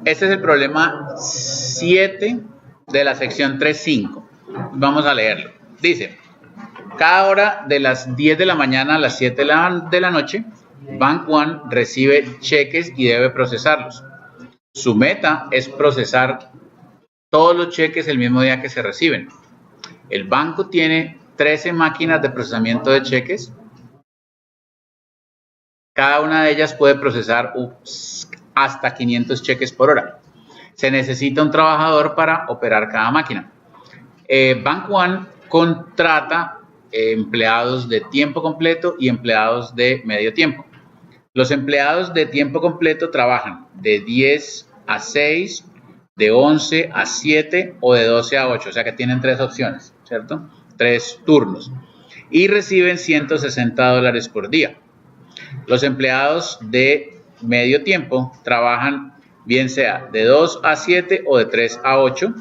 Este es el problema 7 de la sección 3.5. Vamos a leerlo. Dice, cada hora de las 10 de la mañana a las 7 de la noche, Bank One recibe cheques y debe procesarlos. Su meta es procesar todos los cheques el mismo día que se reciben. El banco tiene 13 máquinas de procesamiento de cheques. Cada una de ellas puede procesar hasta 500 cheques por hora. Se necesita un trabajador para operar cada máquina. Bank One contrata empleados de tiempo completo y empleados de medio tiempo. Los empleados de tiempo completo trabajan de 10 a 6, de 11 a 7 o de 12 a 8, o sea que tienen 3 opciones, ¿cierto? 3 turnos. Y reciben $160 por día. Los empleados de medio tiempo trabajan bien sea de 2 a 7 o de 3 a 8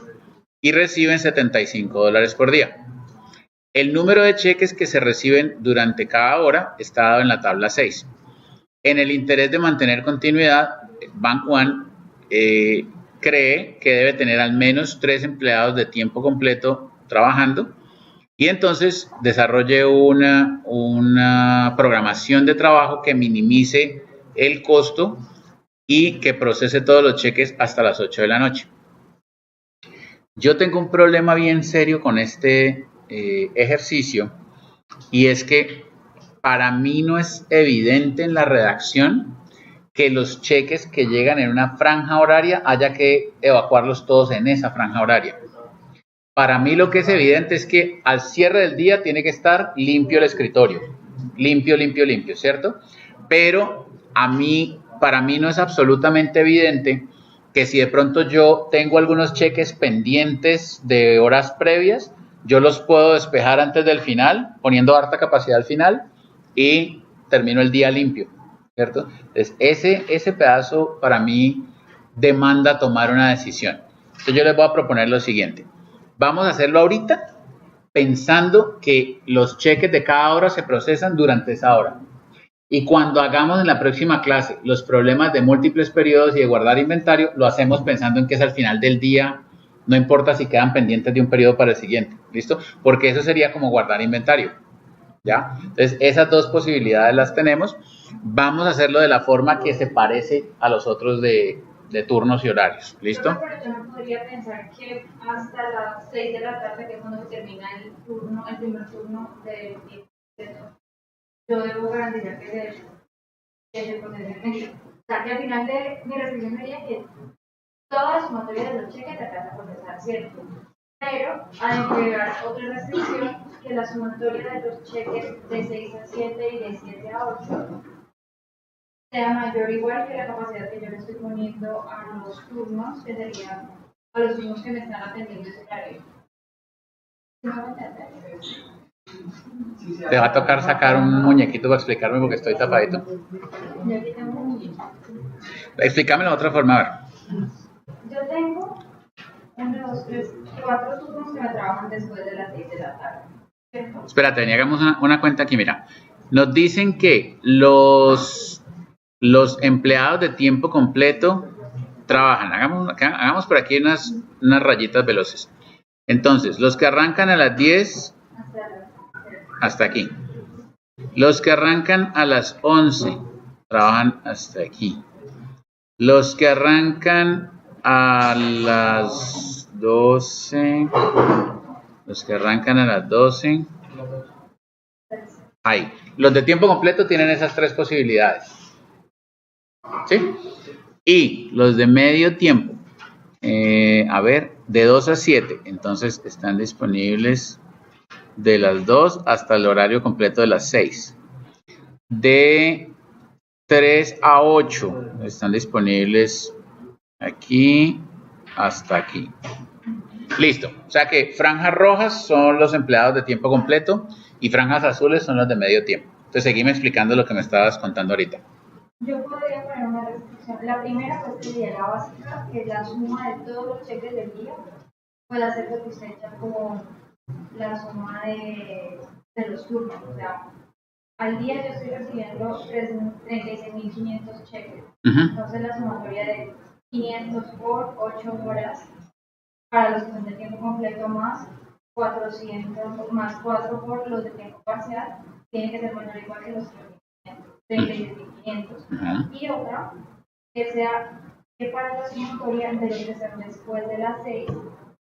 y reciben $75 por día. El número de cheques que se reciben durante cada hora está dado en la tabla 6. En el interés de mantener continuidad, Bank One cree que debe tener al menos 3 empleados de tiempo completo trabajando y entonces desarrolle una programación de trabajo que minimice el costo y que procese todos los cheques hasta las 8 de la noche. Yo tengo un problema bien serio con este ejercicio y es que para mí no es evidente en la redacción que los cheques que llegan en una franja horaria haya que evacuarlos todos en esa franja horaria. Para mí lo que es evidente es que al cierre del día tiene que estar limpio el escritorio. Limpio, limpio, limpio, ¿cierto? Pero para mí no es absolutamente evidente que si de pronto yo tengo algunos cheques pendientes de horas previas, yo los puedo despejar antes del final, poniendo harta capacidad al final y termino el día limpio, ¿cierto? Entonces, ese pedazo para mí demanda tomar una decisión. Entonces, yo les voy a proponer lo siguiente. Vamos a hacerlo ahorita pensando que los cheques de cada hora se procesan durante esa hora. Y cuando hagamos en la próxima clase los problemas de múltiples periodos y de guardar inventario, lo hacemos pensando en que es al final del día, no importa si quedan pendientes de un periodo para el siguiente, ¿listo? Porque eso sería como guardar inventario, ¿ya? Entonces, esas dos posibilidades las tenemos. Vamos a hacerlo de la forma que se parece a los otros de turnos y horarios, ¿listo? Pero yo no podría pensar que hasta las 6 de la tarde, que es cuando se termina el primer turno de yo debo garantizar que se procese el medio. O sea, que al final de mi reflexión sería que toda la sumatoria de los cheques te alcanza a procesar, ¿cierto? Pero hay que agregar otra restricción, que la sumatoria de los cheques de 6 a 7 y de 7 a 8 sea mayor o igual que la capacidad que yo le estoy poniendo a los turnos, que serían a los turnos que me están atendiendo ese horario. Te va a tocar sacar un muñequito para explicarme porque estoy tapadito. Yo aquí tengo un muñeco. Explícamelo de otra forma, a ver. Yo tengo 1, 2, 3, 4 turnos que me trabajan después de las 6 de la tarde. ¿Cierto? Espérate, hagamos una cuenta aquí, mira. Nos dicen que los empleados de tiempo completo trabajan. Hagamos por aquí unas rayitas veloces. Entonces, los que arrancan a las 10 hasta aquí. Los que arrancan a las 11 trabajan hasta aquí. Los que arrancan a las 12, los que arrancan a las 12, ahí. Los de tiempo completo tienen esas 3 posibilidades. ¿Sí? Y los de medio tiempo, a ver, de 2 a 7, entonces están disponibles de las 2 hasta el horario completo de las 6. De 3 a 8 están disponibles aquí hasta aquí. Listo. O sea que franjas rojas son los empleados de tiempo completo y franjas azules son los de medio tiempo. Entonces seguime explicando lo que me estabas contando ahorita. Yo podría poner una restricción. La primera pues sería la básica, que es la suma de todos los cheques del día puede ser satisfecha con la suma de los turnos. O sea, al día yo estoy recibiendo 36.500 cheques. Entonces la sumatoria de 500 por 8 horas para los que son de tiempo completo más 400 más 4 por los de tiempo parcial, tiene que ser mayor o igual que los 37.500. Y otra, que sea que para la sumatoria debe de ser después de las 6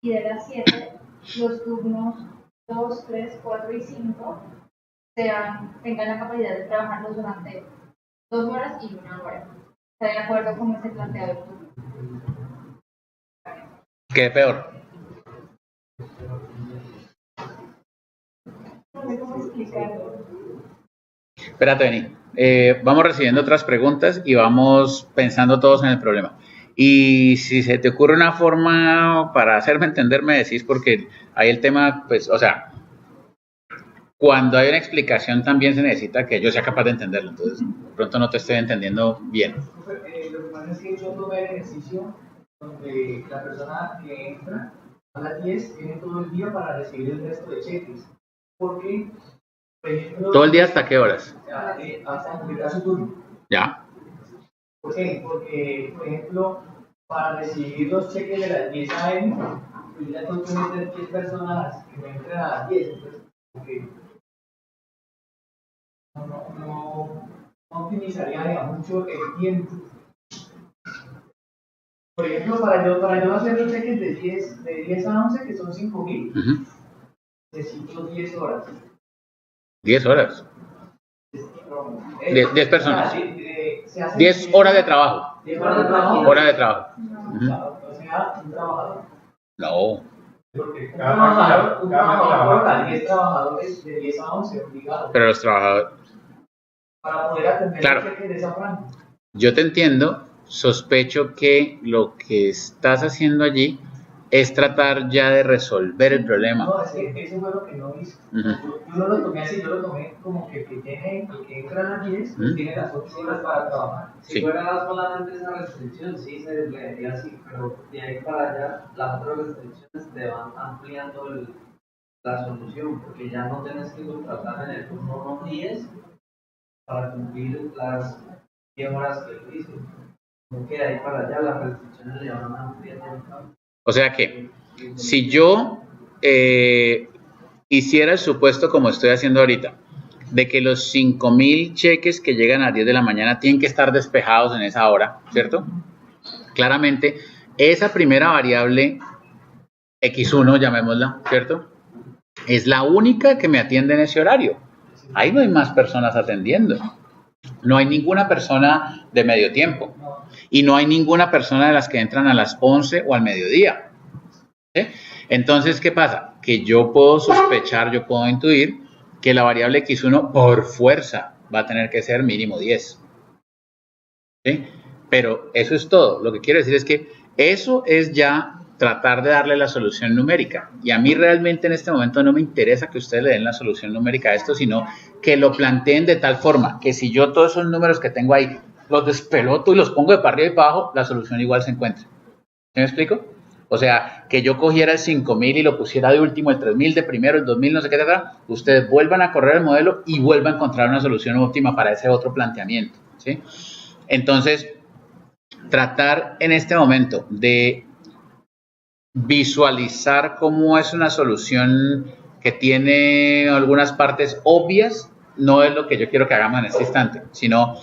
y de las 7, los turnos 2, 3, 4 y 5 tengan la capacidad de trabajarlos durante 2 horas y 1 hora. ¿Está de acuerdo con este planteado del turno? ¿Qué es peor? No sé cómo explicarlo. Espérate, vení. Vamos recibiendo otras preguntas y vamos pensando todos en el problema. Y si se te ocurre una forma para hacerme entender, me decís, porque ahí el tema, pues, o sea, cuando hay una explicación también se necesita que yo sea capaz de entenderlo. Entonces, de pronto no te estoy entendiendo bien. Lo que pasa es que yo tomé el ejercicio donde la persona que entra a las 10 tiene todo el día para recibir el resto de cheques. Porque, por ejemplo, ¿Todo el día hasta qué horas? Hasta completar su turno. Ya. ¿Por qué? Porque, por ejemplo, para recibir los cheques de las 10 a.m., pues ya tengo que meter 10 personas que me entren a las 10. Entonces, porque no optimizaría digamos, mucho el tiempo. Por ejemplo, para yo hacer los cheques de 10 a 11, que son 5.000, necesito 10 horas. 10 horas. 10 personas. 10 horas de trabajo. 10 horas de trabajo. Hora de trabajo. O sea, un trabajador. No. Porque un trabajador coloca 10 trabajadores de 10 a 11 obligados. Pero los trabajadores. Para poder atender Claro. el cheque de esa franja. Yo te entiendo. Sospecho que lo que estás haciendo allí es tratar ya de resolver el problema. No, es que eso fue lo que no hice. Yo no lo tomé así, yo lo tomé como que el que entra a las 10 tiene las 8 horas para trabajar. Sí. Si fuera solamente esa restricción, sí se leería así, pero de ahí para allá las otras restricciones te van ampliando la solución, porque ya no tienes que contratar en el turno 10 para cumplir las 10 horas que él dice. No que de ahí para allá las restricciones le van ampliando. O sea que si yo hiciera el supuesto como estoy haciendo ahorita, de que los 5.000 cheques que llegan a las 10 de la mañana tienen que estar despejados en esa hora, ¿cierto? Claramente, esa primera variable X1, llamémosla, ¿cierto? Es la única que me atiende en ese horario. Ahí no hay más personas atendiendo. No hay ninguna persona de medio tiempo. Y no hay ninguna persona de las que entran a las 11 o al mediodía. ¿Sí? Entonces, ¿qué pasa? Que yo puedo sospechar, yo puedo intuir que la variable X1 por fuerza va a tener que ser mínimo 10. ¿Sí? Pero eso es todo. Lo que quiero decir es que eso es ya tratar de darle la solución numérica. Y a mí realmente en este momento no me interesa que ustedes le den la solución numérica a esto, sino que lo planteen de tal forma que si yo todos esos números que tengo ahí los despeloto y los pongo de para arriba y para abajo, la solución igual se encuentra. ¿Sí me explico? O sea, que yo cogiera el 5.000 y lo pusiera de último, el 3.000 de primero, el 2.000, no sé qué, ustedes vuelvan a correr el modelo y vuelvan a encontrar una solución óptima para ese otro planteamiento. ¿Sí? Entonces, tratar en este momento de visualizar cómo es una solución que tiene algunas partes obvias, no es lo que yo quiero que hagamos en este instante, sino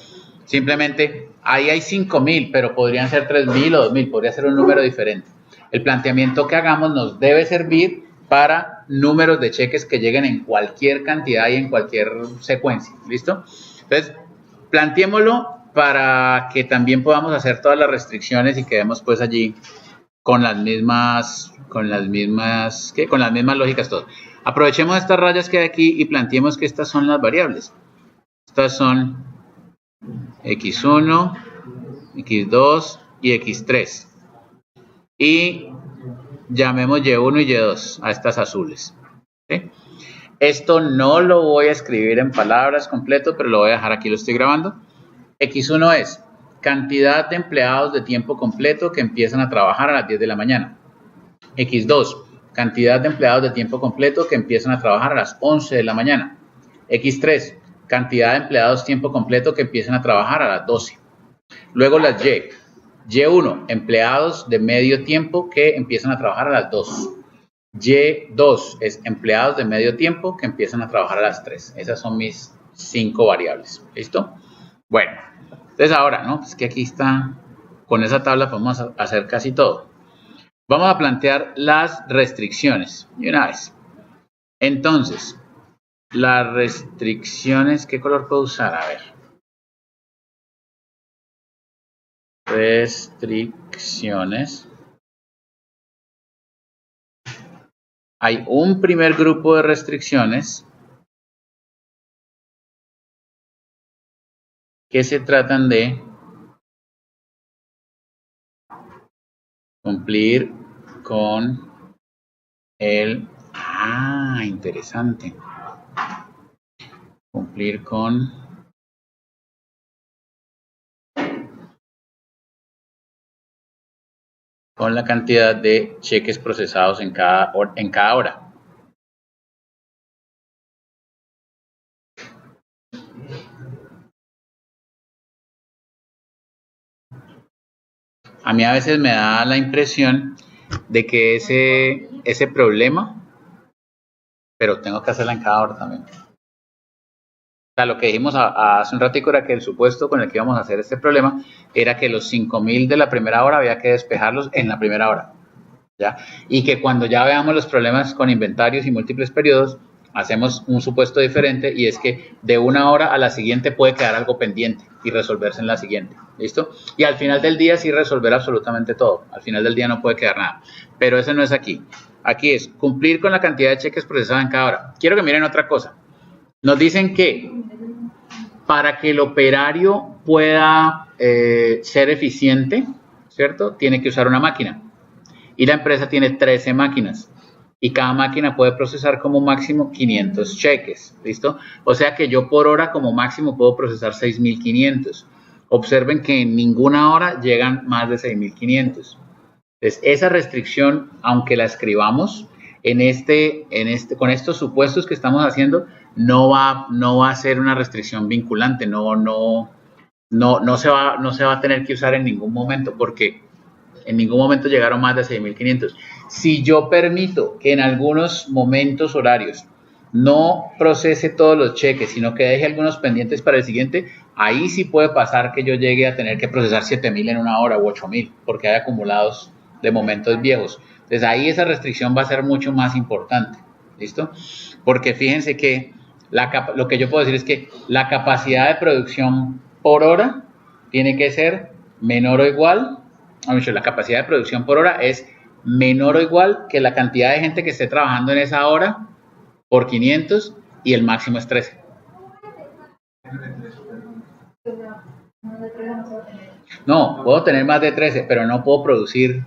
simplemente ahí hay 5.000, pero podrían ser 3.000 o 2.000, podría ser un número diferente. El planteamiento que hagamos nos debe servir para números de cheques que lleguen en cualquier cantidad y en cualquier secuencia. ¿Listo? Entonces, planteémoslo para que también podamos hacer todas las restricciones y quedemos pues allí con las mismas lógicas todas. Aprovechemos estas rayas que hay aquí y planteemos que estas son las variables. Estas son X1, X2 y X3. Y llamemos Y1 y Y2 a estas azules. ¿Sí? Esto no lo voy a escribir en palabras completo, pero lo voy a dejar aquí, lo estoy grabando. X1 es cantidad de empleados de tiempo completo que empiezan a trabajar a las 10 de la mañana. X2, cantidad de empleados de tiempo completo que empiezan a trabajar a las 11 de la mañana. X3, cantidad de empleados tiempo completo que empiezan a trabajar a las 12. Luego las Y. Y1, empleados de medio tiempo que empiezan a trabajar a las 2. Y2 es empleados de medio tiempo que empiezan a trabajar a las 3. Esas son mis 5 variables. ¿Listo? Bueno, entonces ahora, ¿no? Pues que aquí está, con esa tabla podemos hacer casi todo. Vamos a plantear las restricciones de una vez. Entonces, las restricciones, ¿qué color puedo usar? A ver. Restricciones. Hay un primer grupo de restricciones que se tratan de cumplir con el... Ah, interesante. Cumplir con la cantidad de cheques procesados en cada hora. A mí a veces me da la impresión de que ese problema, pero tengo que hacerla en cada hora también. O sea, lo que dijimos hace un ratico era que el supuesto con el que íbamos a hacer este problema era que los 5.000 de la primera hora había que despejarlos en la primera hora. ¿Ya? Y que cuando ya veamos los problemas con inventarios y múltiples periodos, hacemos un supuesto diferente y es que de una hora a la siguiente puede quedar algo pendiente y resolverse en la siguiente. ¿Listo? Y al final del día sí resolver absolutamente todo. Al final del día no puede quedar nada. Pero eso no es aquí. Aquí es cumplir con la cantidad de cheques procesados en cada hora. Quiero que miren otra cosa. Nos dicen que para que el operario pueda ser eficiente, ¿cierto? Tiene que usar una máquina. Y la empresa tiene 13 máquinas y cada máquina puede procesar como máximo 500 cheques, ¿listo? O sea que yo por hora como máximo puedo procesar 6.500. Observen que en ninguna hora llegan más de 6.500. Entonces, esa restricción, aunque la escribamos con estos supuestos que estamos haciendo, no va a ser una restricción vinculante, no se va a tener que usar en ningún momento porque en ningún momento llegaron más de 6.500. Si yo permito que en algunos momentos horarios no procese todos los cheques, sino que deje algunos pendientes para el siguiente, ahí sí puede pasar que yo llegue a tener que procesar 7.000 en una hora u 8.000, porque hay acumulados de momentos viejos. Entonces ahí esa restricción va a ser mucho más importante. ¿Listo? Porque fíjense que lo que yo puedo decir es que la capacidad de producción por hora tiene que ser menor o igual. La capacidad de producción por hora es menor o igual que la cantidad de gente que esté trabajando en esa hora por 500 y el máximo es 13. No, puedo tener más de 13, pero no puedo producir,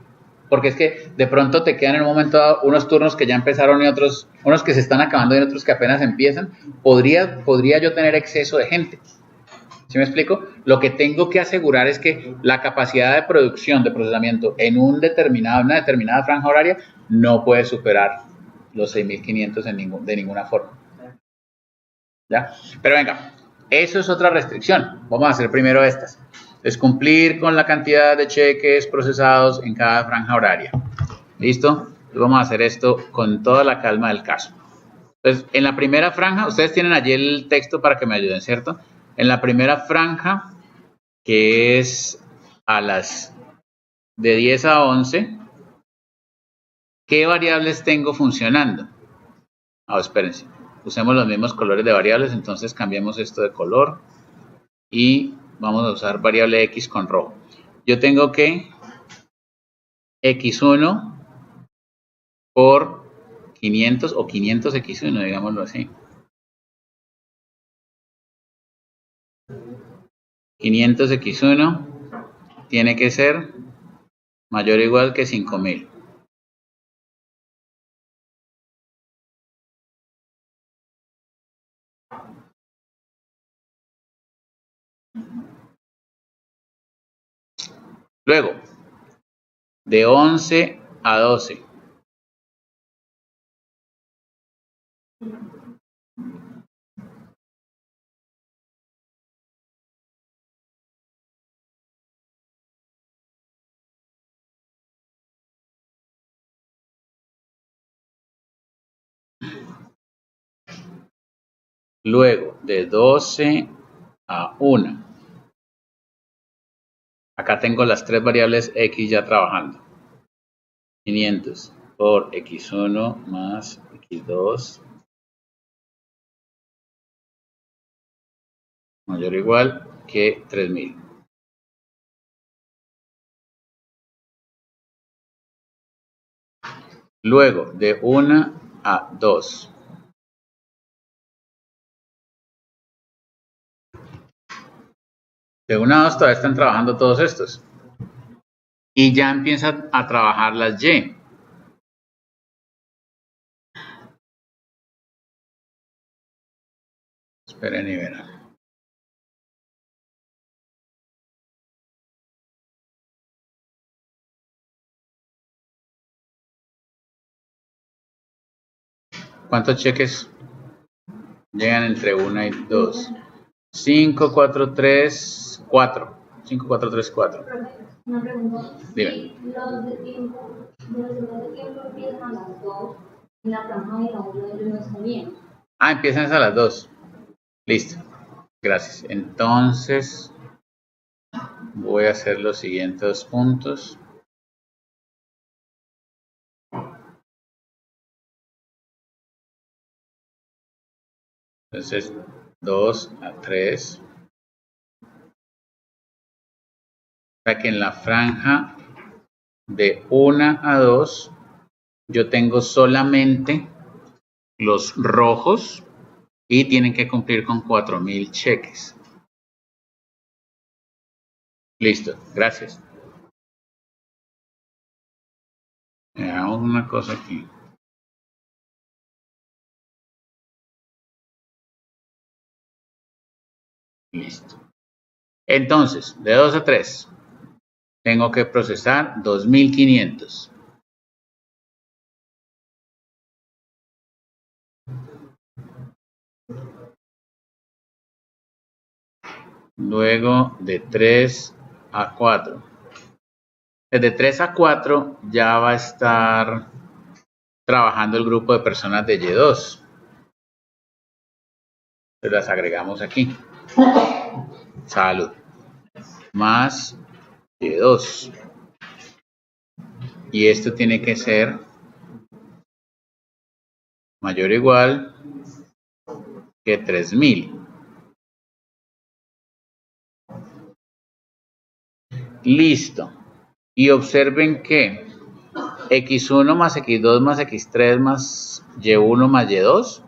porque es que de pronto te quedan en un momento dado unos turnos que ya empezaron y otros, unos que se están acabando y otros que apenas empiezan. Podría yo tener exceso de gente. ¿Sí me explico? Lo que tengo que asegurar es que la capacidad de producción, de procesamiento en una determinada franja horaria no puede superar los 6.500 de ninguna forma. ¿Ya? Pero venga, eso es otra restricción. Vamos a hacer primero estas. Es cumplir con la cantidad de cheques procesados en cada franja horaria. ¿Listo? Entonces vamos a hacer esto con toda la calma del caso. Entonces, en la primera franja, ustedes tienen allí el texto para que me ayuden, ¿cierto? En la primera franja, que es a las de 10 a 11, ¿qué variables tengo funcionando? Espérense, usemos los mismos colores de variables, entonces cambiemos esto de color y vamos a usar variable X con rojo. Yo tengo que X1 por 500 o 500 X1, digámoslo así. 500 X1 tiene que ser mayor o igual que 5.000. Luego, de 11 a 12. Luego, de 12 a 1. Acá tengo las tres variables X ya trabajando. 500 por X1 más X2 mayor o igual que 3000. Luego, de 1 a 2. De 1 a 2 todavía están trabajando todos estos. Y ya empiezan a trabajar las Y. Esperen y verán. ¿Cuántos cheques llegan entre 1 y 2? 5, 4, 3, 4. 5, 4, 3, 4. Una pregunta. Dime. Si los de tiempo empiezan a las 2, en la franja de la hora de ellos no está bien. Ah, empiezan a las 2. Listo. Gracias. Entonces, voy a hacer los siguientes puntos. Entonces, 2 a 3. Para que en la franja de 1 a 2, yo tengo solamente los rojos y tienen que cumplir con 4000 cheques. Listo, gracias. Hagamos una cosa aquí. Listo. Entonces, de 2 a 3, tengo que procesar 2500. Luego, de 3 a 4. Desde 3 a 4 ya va a estar trabajando el grupo de personas de Y2. Las agregamos aquí. Salud. Más Y2. Y esto tiene que ser mayor o igual que 3000. Listo. Y observen que X1 más X2 más X3 más Y1 más Y2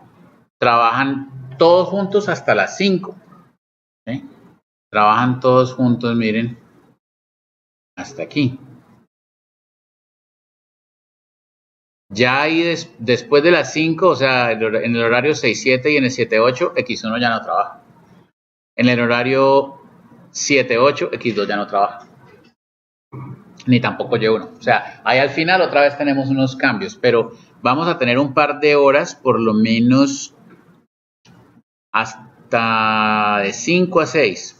trabajan todos juntos hasta las 5. ¿Sí? Trabajan todos juntos, miren, hasta aquí. Ya ahí después de las 5, o sea, en el horario 6-7 y en el 7-8, X1 ya no trabaja. En el horario 7-8, X2 ya no trabaja. Ni tampoco Y1. O sea, ahí al final otra vez tenemos unos cambios, pero vamos a tener un par de horas, por lo menos hasta de 5 a 6.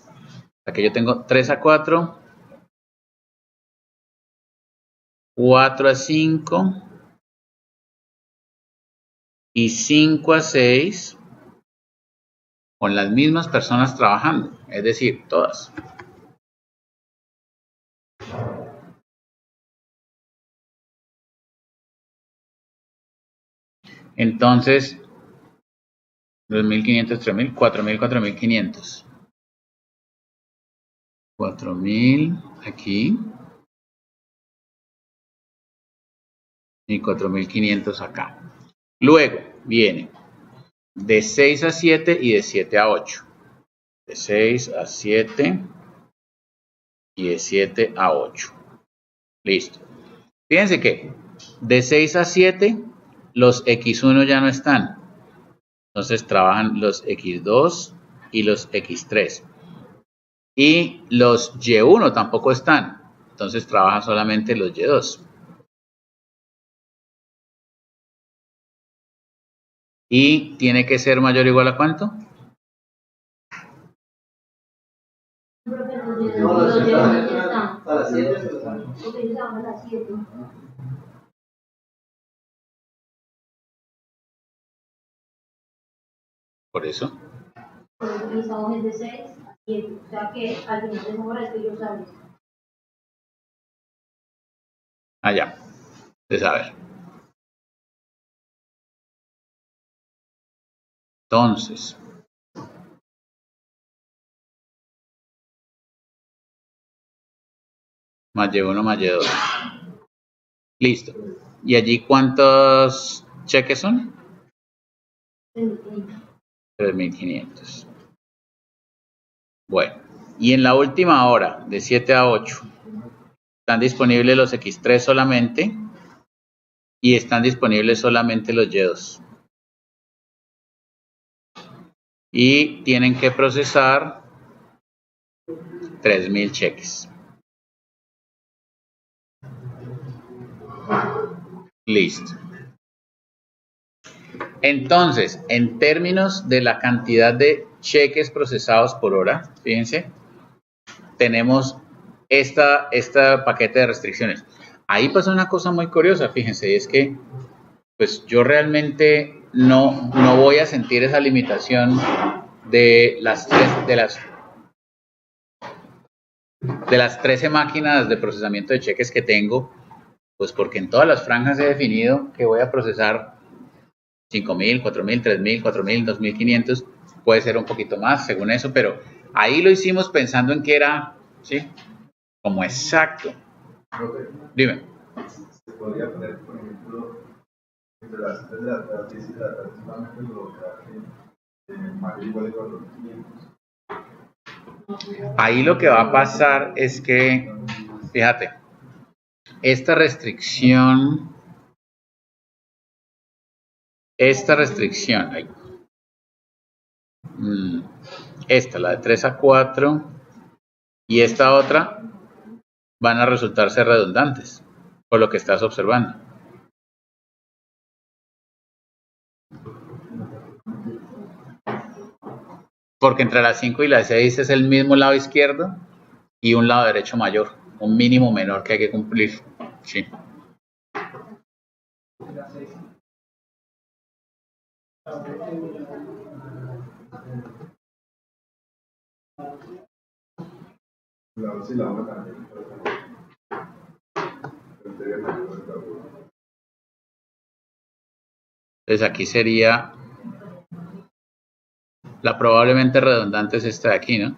Aquí yo tengo 3 a 4, 4 a 5 y 5 a 6 con las mismas personas trabajando, es decir, todas. Entonces, 2500, 3000, 4000, 4500. 4000 aquí y 4500 acá. Luego viene de 6 a 7 y de 7 a 8. De 6 a 7 y de 7 a 8. Listo. Fíjense que de 6 a 7 los X1 ya no están. Entonces trabajan los X2 y los X3. Y los Y1 tampoco están. Entonces trabajan solamente los Y2. Y tiene que ser mayor o igual a ¿cuánto? No, los están a las 7 están. Porque ellos van a las 7. Por eso. utilizamos el de 6 a 7, o sea que al final de esa hora es que yo salgo. Allá, de saber. Entonces, más Y1 más Y2. Listo. ¿Y allí cuántos cheques son? 3.500. Bueno, y en la última hora, de 7 a 8, están disponibles los X3 solamente y están disponibles solamente los Y2. Y tienen que procesar 3.000 cheques. Listo. Entonces, en términos de la cantidad de cheques procesados por hora, fíjense, tenemos este paquete de restricciones. Ahí pasa una cosa muy curiosa, fíjense, y es que pues yo realmente no voy a sentir esa limitación de las 13 máquinas de procesamiento de cheques que tengo, pues porque en todas las franjas he definido que voy a procesar 5.000, 4.000, 3.000, 4.000, 2.500, puede ser un poquito más según eso, pero ahí lo hicimos pensando en que era, ¿sí? Como exacto. Dime. Se podría poner, por ejemplo, entre las 3 de la tarde y 6 de la tarde, solamente lo que hace mayor igual de 4.500. Ahí lo que va a pasar es que, fíjate, esta restricción, ay, esta, la de 3 a 4 y esta otra van a resultar ser redundantes, por lo que estás observando. Porque entre las 5 y las 6 es el mismo lado izquierdo y un lado derecho mayor, un mínimo menor que hay que cumplir. Sí. La 11 y la 1 también. Entonces aquí sería, la probablemente redundante es esta de aquí, ¿no?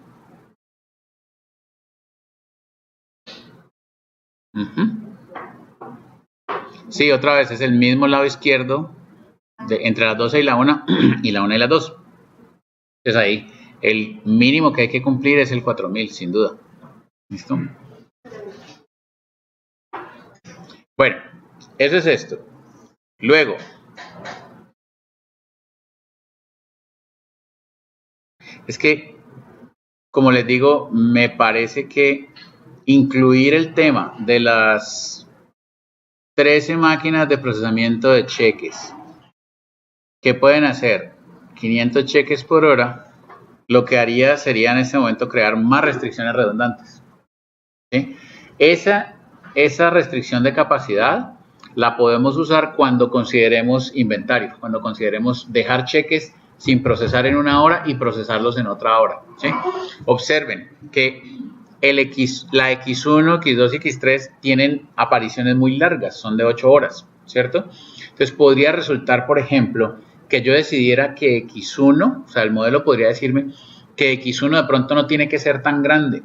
Sí, otra vez es el mismo lado izquierdo entre las 12 y la 1 y la 1 y la 2. Entonces ahí el mínimo que hay que cumplir es el 4.000, sin duda. ¿Listo? Bueno, eso es esto. Luego, es que, como les digo, me parece que incluir el tema de las 13 máquinas de procesamiento de cheques que pueden hacer 500 cheques por hora, lo que haría sería en este momento crear más restricciones redundantes. ¿Sí? Esa restricción de capacidad la podemos usar cuando consideremos inventario, cuando consideremos dejar cheques sin procesar en una hora y procesarlos en otra hora. ¿Sí? Observen que la X1, X2 y X3 tienen apariciones muy largas, son de 8 horas, ¿cierto? Entonces podría resultar, por ejemplo, que yo decidiera que X1, o sea, el modelo podría decirme que X1 de pronto no tiene que ser tan grande,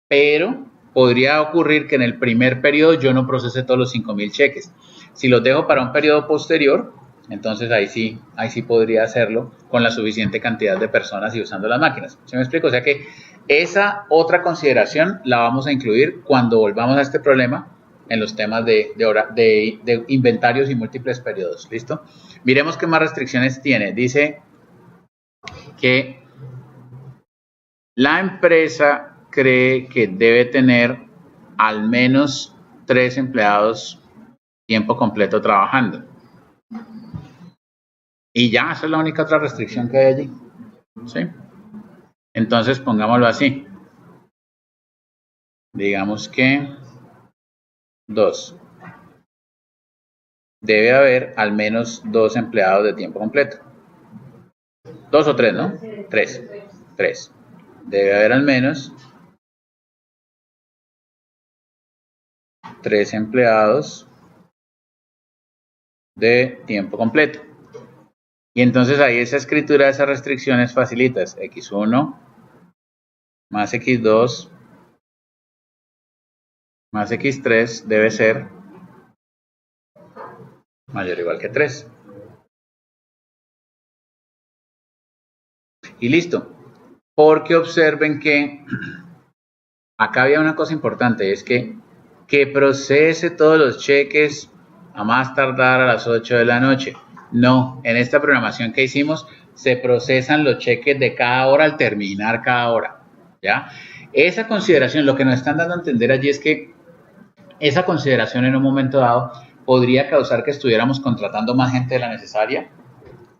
pero podría ocurrir que en el primer periodo yo no procese todos los 5.000 cheques. Si los dejo para un periodo posterior, entonces ahí sí podría hacerlo con la suficiente cantidad de personas y usando las máquinas. ¿Sí me explico? O sea que esa otra consideración la vamos a incluir cuando volvamos a este problema en los temas de inventarios y múltiples periodos. ¿Listo? Miremos qué más restricciones tiene. Dice que la empresa cree que debe tener al menos 3 empleados tiempo completo trabajando. Y ya, esa es la única otra restricción que hay allí. ¿Sí? Entonces, pongámoslo así. Digamos que 2. Debe haber al menos 2 empleados de tiempo completo. 2 o 3, ¿no? 3. Debe haber al menos 3 empleados de tiempo completo. Y entonces ahí esa escritura de esas restricciones facilita. X1 más X2 más X3 debe ser mayor o igual que 3. Y listo. Porque observen que acá había una cosa importante, es que procese todos los cheques a más tardar a las 8 de la noche. No, en esta programación que hicimos se procesan los cheques de cada hora al terminar cada hora, ¿ya? Esa consideración, lo que nos están dando a entender allí es que esa consideración en un momento dado podría causar que estuviéramos contratando más gente de la necesaria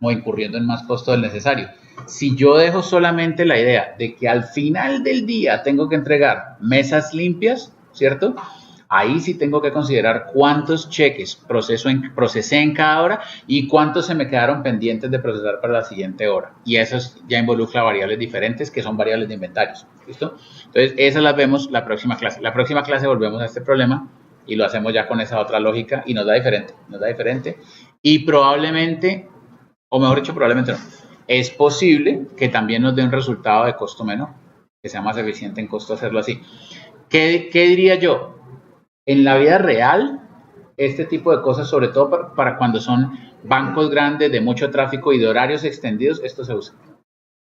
o incurriendo en más costo del necesario. Si yo dejo solamente la idea de que al final del día tengo que entregar mesas limpias, ¿cierto? Ahí sí tengo que considerar cuántos cheques procesé en cada hora y cuántos se me quedaron pendientes de procesar para la siguiente hora. Y eso ya involucra variables diferentes que son variables de inventarios. ¿Listo? Entonces, esas las vemos la próxima clase. La próxima clase volvemos a este problema y lo hacemos ya con esa otra lógica y nos da diferente. Y probablemente, o mejor dicho, probablemente no. Es posible que también nos dé un resultado de costo menor, que sea más eficiente en costo hacerlo así. ¿Qué diría yo? En la vida real, este tipo de cosas, sobre todo para cuando son bancos grandes de mucho tráfico y de horarios extendidos, esto se usa.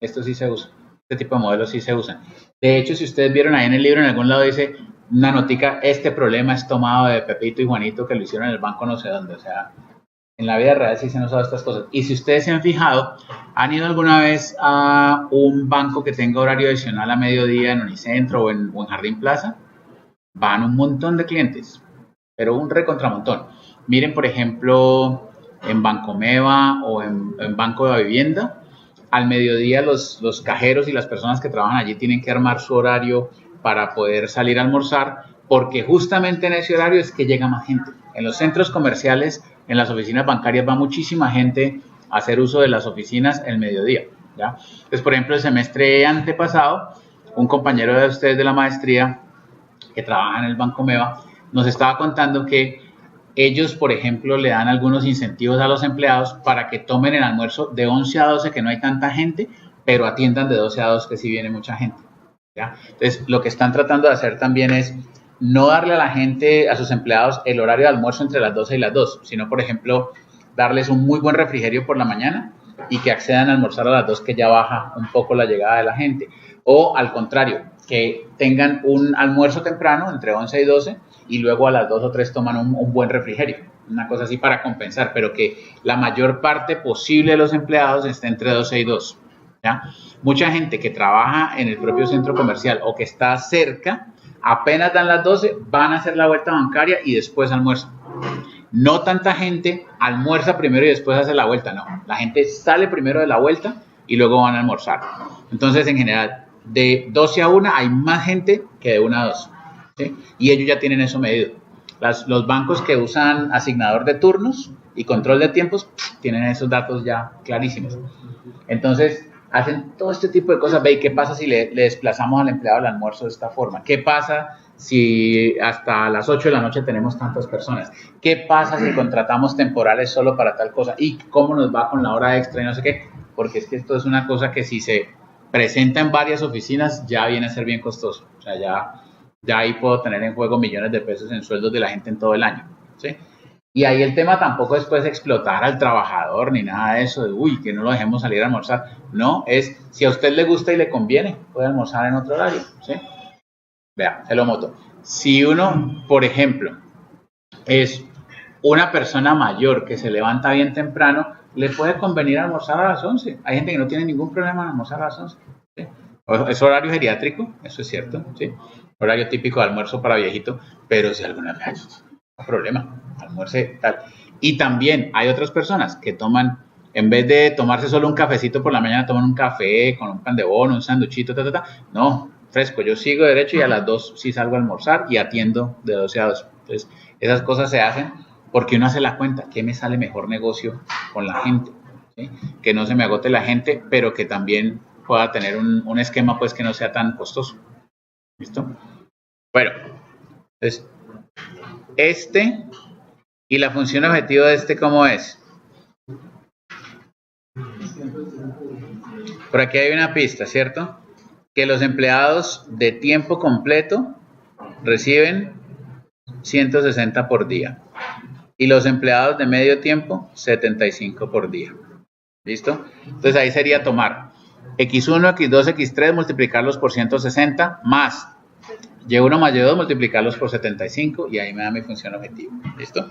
Esto sí se usa. Este tipo de modelos sí se usan. De hecho, si ustedes vieron ahí en el libro, en algún lado dice una notica, este problema es tomado de Pepito y Juanito que lo hicieron en el banco no sé dónde. O sea, en la vida real sí se han usado estas cosas. Y si ustedes se han fijado, ¿han ido alguna vez a un banco que tenga horario adicional a mediodía en Unicentro o en Jardín Plaza? Van un montón de clientes, pero un recontramontón. Miren, por ejemplo, en Bancomeva o en Banco de la Vivienda, al mediodía los cajeros y las personas que trabajan allí tienen que armar su horario para poder salir a almorzar, porque justamente en ese horario es que llega más gente. En los centros comerciales, en las oficinas bancarias va muchísima gente a hacer uso de las oficinas el mediodía, ¿ya? Entonces, por ejemplo, el semestre antepasado, un compañero de ustedes de la maestría que trabaja en el Bancomeva nos estaba contando que ellos, por ejemplo, le dan algunos incentivos a los empleados para que tomen el almuerzo de 11 a 12, que no hay tanta gente, pero atiendan de 12 a 2, que sí viene mucha gente, ¿ya? Entonces, lo que están tratando de hacer también es no darle a la gente, a sus empleados, el horario de almuerzo entre las 12 y las 2, sino, por ejemplo, darles un muy buen refrigerio por la mañana y que accedan a almorzar a las 2, que ya baja un poco la llegada de la gente. O, al contrario, que tengan un almuerzo temprano entre 11 y 12 y luego a las 2 o 3 toman un buen refrigerio, una cosa así para compensar, pero que la mayor parte posible de los empleados esté entre 12 y 2, ¿ya? Mucha gente que trabaja en el propio centro comercial o que está cerca, apenas dan las 12, van a hacer la vuelta bancaria y después almuerzan. No tanta gente almuerza primero y después hace la vuelta, no. La gente sale primero de la vuelta y luego van a almorzar. Entonces, en general, de 12 a 1 hay más gente que de 1 a 2, ¿sí? Y ellos ya tienen eso medido. Los bancos que usan asignador de turnos y control de tiempos tienen esos datos ya clarísimos. Entonces, hacen todo este tipo de cosas. Ve, ¿qué pasa si le desplazamos al empleado al almuerzo de esta forma? ¿Qué pasa si hasta las 8 de la noche tenemos tantas personas? ¿Qué pasa si contratamos temporales solo para tal cosa? ¿Y cómo nos va con la hora extra y no sé qué? Porque es que esto es una cosa que si se presenta en varias oficinas ya viene a ser bien costoso. O sea, ya ahí puedo tener en juego millones de pesos en sueldos de la gente en todo el año, ¿sí? Y ahí el tema tampoco es pues explotar al trabajador ni nada de eso, de uy, que no lo dejemos salir a almorzar. No, es si a usted le gusta y le conviene, puede almorzar en otro horario, ¿sí? Vea, se lo moto. Si uno, por ejemplo, es una persona mayor que se levanta bien temprano, le puede convenir almorzar a las 11. Hay gente que no tiene ningún problema en almorzar a las 11, ¿sí? Es horario geriátrico, eso es cierto, ¿sí? Horario típico de almuerzo para viejito, pero si alguna vez no hay problema, almuerce tal. Y también hay otras personas que toman, en vez de tomarse solo un cafecito por la mañana, toman un café con un pan de bono, un sanduchito, no, fresco, yo sigo derecho y a las 2 sí salgo a almorzar y atiendo de 12 a 2. Entonces, esas cosas se hacen porque uno hace la cuenta, ¿qué me sale mejor negocio con la gente? ¿sí? Que no se me agote la gente, pero que también pueda tener un esquema pues que no sea tan costoso. ¿Listo? Bueno, entonces, este y la función objetivo de este, ¿cómo es? Por aquí hay una pista, ¿cierto? Que los empleados de tiempo completo reciben 160 por día y los empleados de medio tiempo 75 por día. ¿Listo? Entonces ahí sería tomar x1, x2, x3, multiplicarlos por 160 más y1 más y2 multiplicarlos por 75 y ahí me da mi función objetivo. ¿Listo?